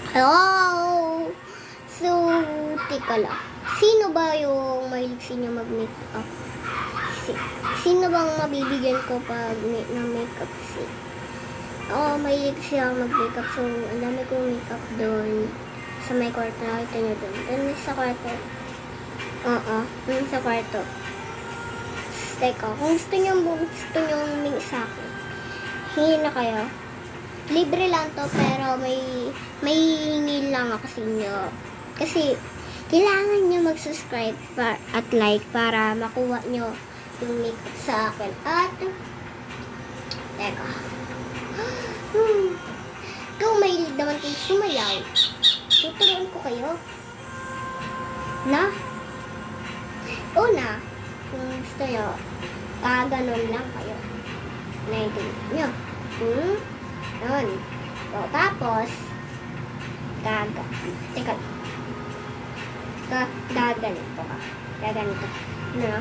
Hello! So, teka lang. Sino ba yung mahilig sa inyo mag-makeup? Sino bang mabibigyan ko pag ng makeup set? Oo, mahilig siya mag-makeup. So, ang dami kong makeup doon sa may kwarto. Nakita nyo doon. Doon sa kwarto. Doon sa kwarto. Teka, kung gusto nyo humingi sa akin, hingi na kayo. Libre lang to, pero may hingi lang ako sa inyo. Kasi, kailangan nyo mag-subscribe at like para makuha nyo yung makeup sa akin. At, teka. Kung mahilig naman kayo sumayaw, tuturuan ko kayo. Na? Una, kung gusto nyo, kaganon lang kayo. Naiintindihan nyo. Yun. So, tapos, teka. Gaganito ka. Gaganito. No?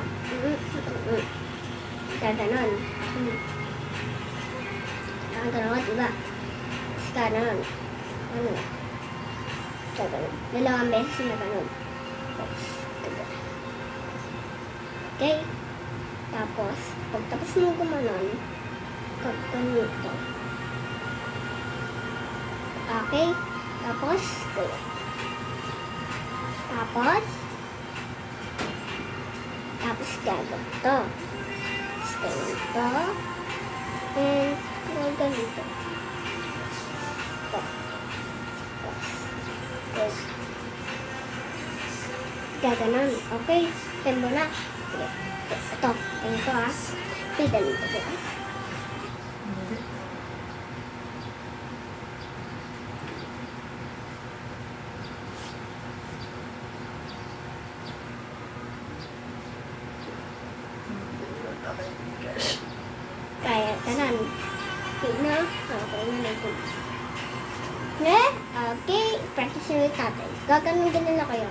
Gaganon. Gaganon ka, diba? Tapos gaganon. Ano? Gaganon. Dalawang beses na ganon. Okay? Tapos, pagtapos mo gumanon, ganito. Okay? Tapos, gaganito. Tapos, ganito. And, ganito. Ito. Tapos, gaganon. Okay? Tembo na. Sige. Ito. Ganito Pida nito, guys. Kaya, kanan. Okay na. Okay na ito. Okay. Practice ulit natin. Gaganon na kayo.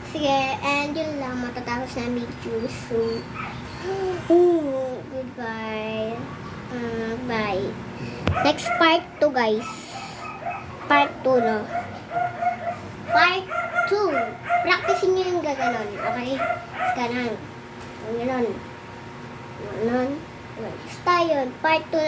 Sige, and yun lang, matatapos na video. So, goodbye. Bye. Next part 2, guys. Part 2, no? Part 2. Practicein nyo yung gaganon, okay? Ganon. Ganon. Ganon. Basta yun, part 2 na.